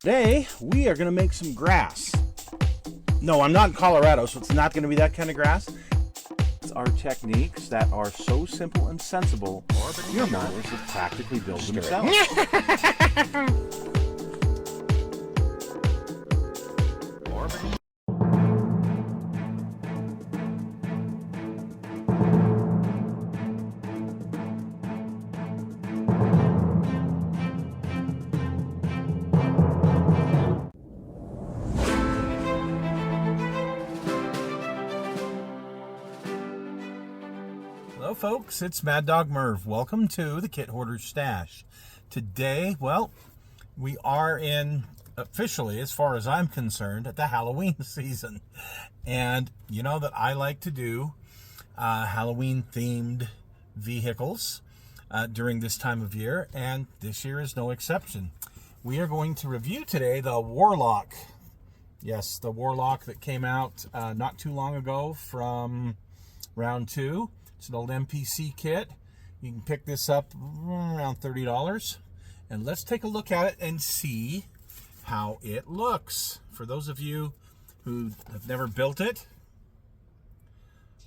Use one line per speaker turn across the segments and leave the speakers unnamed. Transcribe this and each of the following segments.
Today, we are going to make some grass. No, I'm not in Colorado, so it's not going to be that kind of grass. It's our techniques that are so simple and sensible, your mowers will practically build themselves.
Hello folks, it's Mad Dog Merv. Welcome to the Kit Hoarder's Stash. Today, well, we are in, officially, as far as I'm concerned, at the Halloween season. And you know that I like to do Halloween-themed vehicles during this time of year, and this year is no exception. We are going to review today the Warlock. Yes, the Warlock that came out not too long ago from Round 2. It's an old MPC kit. You can pick this up around $30. And let's take a look at it and see how it looks. For those of you who have never built it,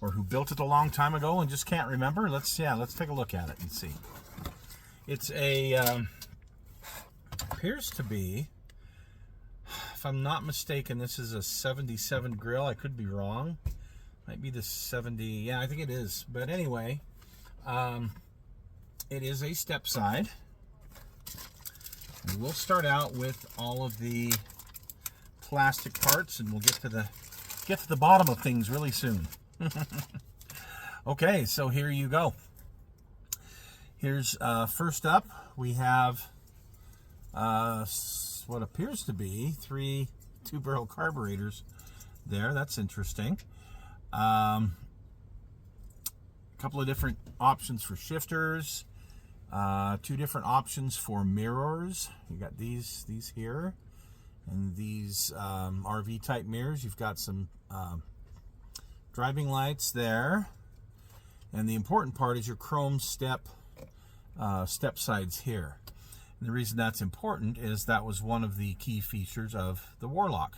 or who built it a long time ago and just can't remember, let's take a look at it and see. It's a, appears to be, if I'm not mistaken, this is a 77 grill. I could be wrong. Might be the 70, yeah, I think it is. But anyway, it is a step side. And we'll start out with all of the plastic parts, and we'll get to the bottom of things really soon. Okay, so here you go. Here's first up, we have what appears to be 3 two-barrel carburetors there. That's interesting. A couple of different options for shifters, 2 different options for mirrors. You got these here, and these RV type mirrors. You've got some driving lights there, and the important part is your chrome step sides here. And the reason that's important is that was one of the key features of the Warlock.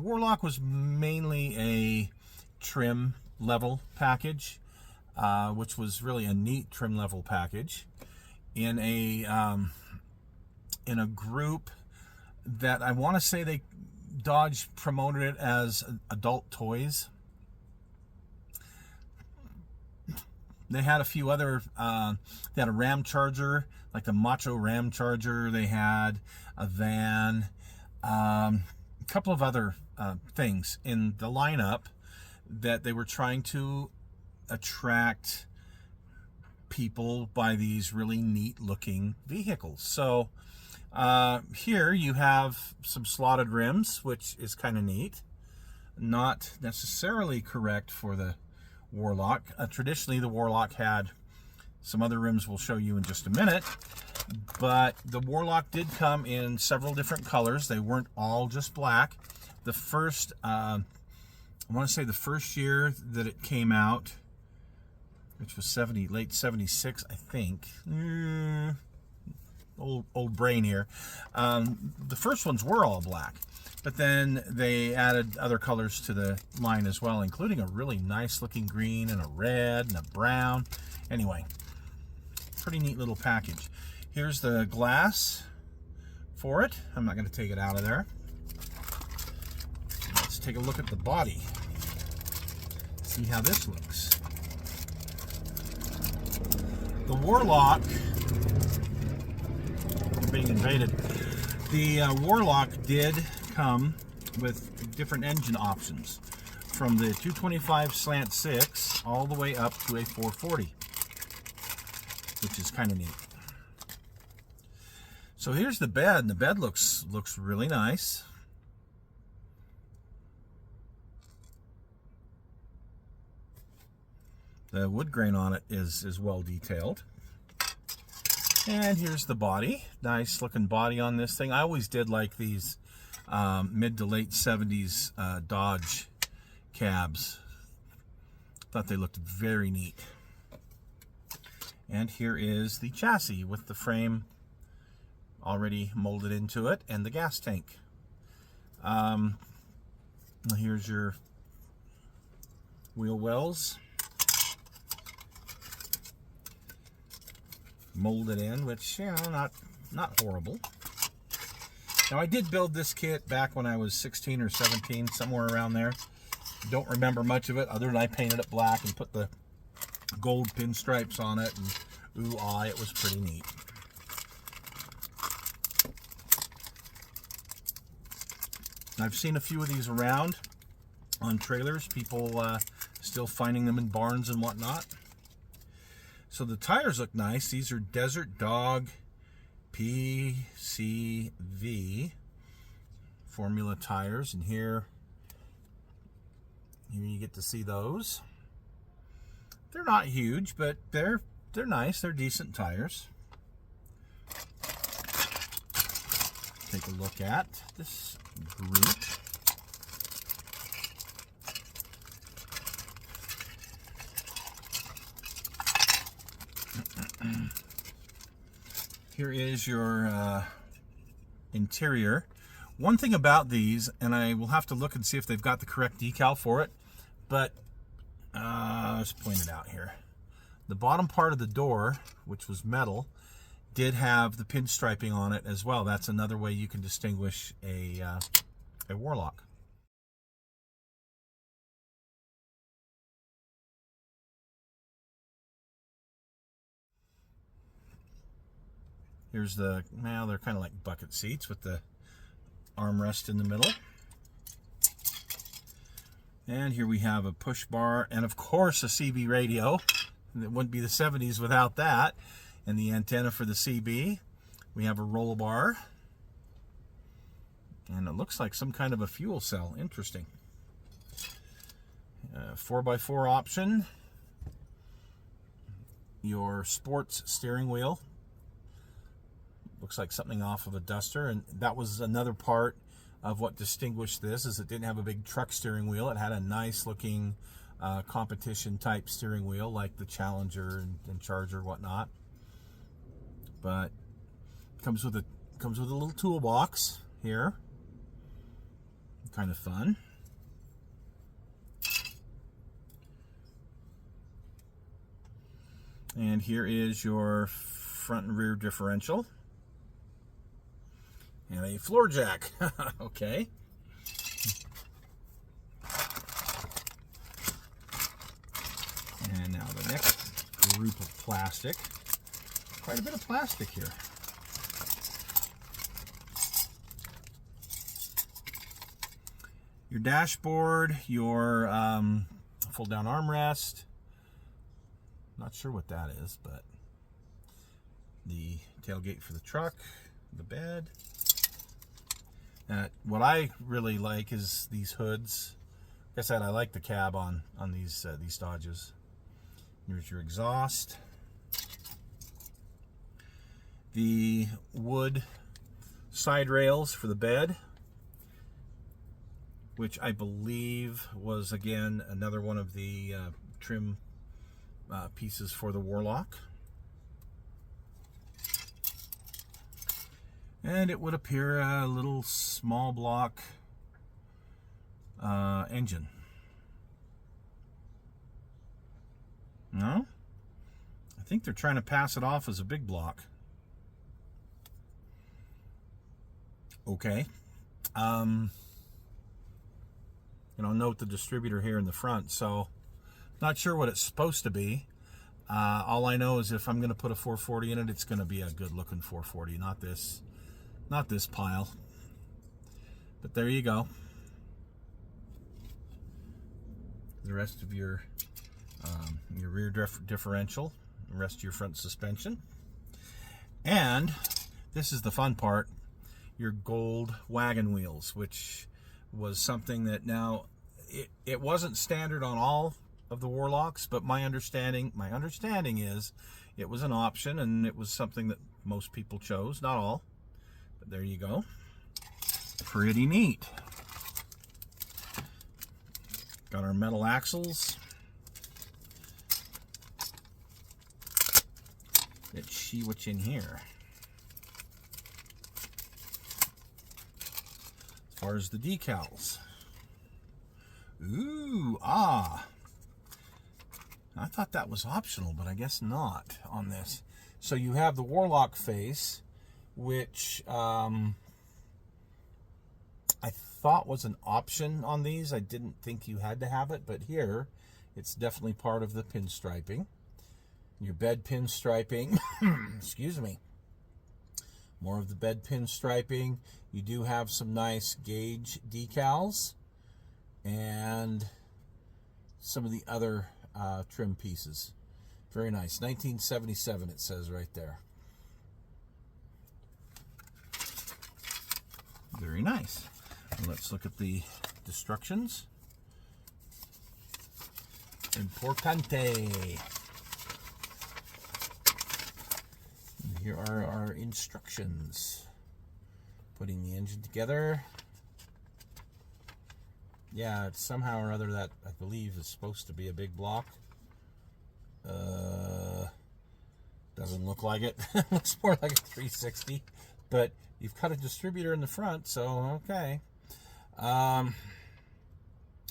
Warlock was mainly a trim level package, which was really a neat trim level package in a group that I want to say Dodge promoted it as adult toys. They had a few other, they had a Ram Charger, like the Macho Ram Charger. They had a van, a couple of other things in the lineup that they were trying to attract people by these really neat looking vehicles. So here you have some slotted rims, which is kind of neat. Not necessarily correct for the Warlock. Traditionally the Warlock had some other rims we'll show you in just a minute, but the Warlock did come in several different colors. They weren't all just black. The first I want to say the first year that it came out, which was late 76, I think. Old brain here. The first ones were all black, but then they added other colors to the line as well, including a really nice looking green and a red and a brown. Anyway, pretty neat little package. Here's the glass for it. I'm not going to take it out of there. Let's take a look at the body. See how this looks. The Warlock, being invaded. The Warlock did come with different engine options, from the 225 slant 6 all the way up to a 440, which is kind of neat. So here's the bed, and the bed looks really nice. The wood grain on it is well detailed. And here's the body. Nice looking body on this thing. I always did like these mid to late 70s Dodge cabs. Thought they looked very neat. And here is the chassis with the frame already molded into it, and the gas tank. Here's your wheel wells molded in, which, you know, not horrible. Now, I did build this kit back when I was 16 or 17, somewhere around there. Don't remember much of it other than I painted it black and put the gold pinstripes on it, and ooh, it was pretty neat. I've seen a few of these around on trailers, people still finding them in barns and whatnot. So the tires look nice. These are Desert Dog PCV formula tires, and here you get to see those. They're not huge, but they're nice. They're decent tires. Take a look at this group. Here is your interior. One thing about these, and I will have to look and see if they've got the correct decal for it, but let's point it out here. The bottom part of the door, which was metal, did have the pinstriping on it as well. That's another way you can distinguish a Warlock. Here's the, now they're kind of like bucket seats with the armrest in the middle. And here we have a push bar and of course a CB radio. It wouldn't be the 70s without that. And the antenna for the CB. We have a roll bar. And it looks like some kind of a fuel cell. Interesting. 4x4 option. Your sports steering wheel. Looks like something off of a Duster, and that was another part of what distinguished this, is it didn't have a big truck steering wheel. It had a nice looking competition type steering wheel like the Challenger and Charger, whatnot. But it comes with a little toolbox here. Kind of fun. And here is your front and rear differential. And a floor jack. Okay. And now the next group of plastic. Quite a bit of plastic here. Your dashboard, your fold down armrest. Not sure what that is, but the tailgate for the truck, the bed. What I really like is these hoods. Like I said, I like the cab on these Dodges. Here's your exhaust. The wood side rails for the bed, which I believe was, again, another one of the trim pieces for the Warlock. And it would appear a little small block engine. No? I think they're trying to pass it off as a big block. Okay. You know, note the distributor here in the front, so not sure what it's supposed to be. All I know is if I'm going to put a 440 in it, it's going to be a good looking 440, not this pile. But there you go. The rest of your rear differential, the rest of your front suspension. And this is the fun part, your gold wagon wheels, which was something that now it wasn't standard on all of the Warlocks, but my understanding is it was an option and it was something that most people chose, not all. But there you go. Pretty neat. Got our metal axles. Let's see what's in here. far as the decals. Ooh, I thought that was optional, but I guess not on this. So you have the Warlock face, which I thought was an option on these. I didn't think you had to have it, but here it's definitely part of the pinstriping. Your bed pinstriping, excuse me. More of the bed pinstriping. You do have some nice gauge decals and some of the other trim pieces. Very nice. 1977 it says right there. Very nice. Let's look at the instructions. Importante. Here are our instructions. Putting the engine together. Yeah, it's somehow or other that I believe is supposed to be a big block. Doesn't look like it. Looks more like a 360. But you've cut a distributor in the front, so okay.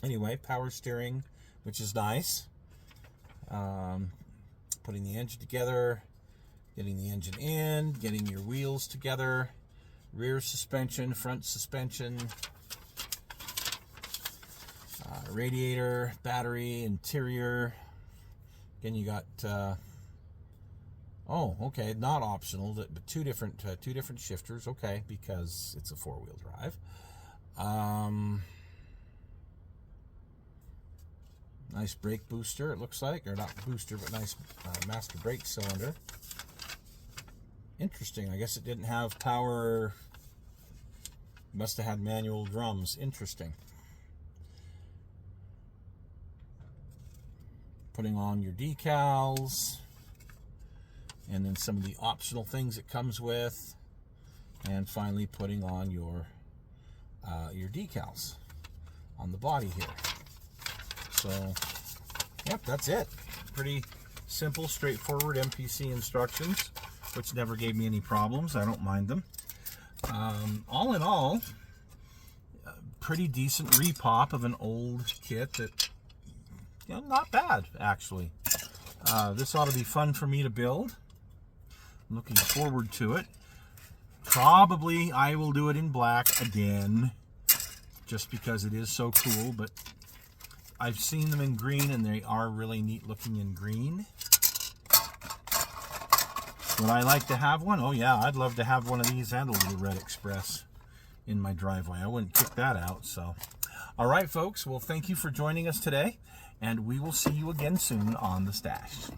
Anyway, power steering, which is nice. Putting the engine together. Getting the engine in, getting your wheels together, rear suspension, front suspension, radiator, battery, interior. Again, you got, oh, okay, not optional, but two different shifters, okay, because it's a four-wheel drive. Nice brake booster, it looks like, or not booster, but nice master brake cylinder. Interesting. I guess it didn't have power. Must have had manual drums. Interesting. Putting on your decals. And then some of the optional things it comes with. And finally putting on your decals on the body here. So, yep, that's it. Pretty simple, straightforward MPC instructions, which never gave me any problems. I don't mind them. All in all, pretty decent repop of an old kit that, you know, not bad, actually. This ought to be fun for me to build. I'm looking forward to it. Probably I will do it in black again, just because it is so cool, but I've seen them in green, and they are really neat looking in green. Would I like to have one? Oh yeah, I'd love to have one of these and a little Red Express in my driveway. I wouldn't kick that out. So, all right, folks. Well, thank you for joining us today, and we will see you again soon on The Stash.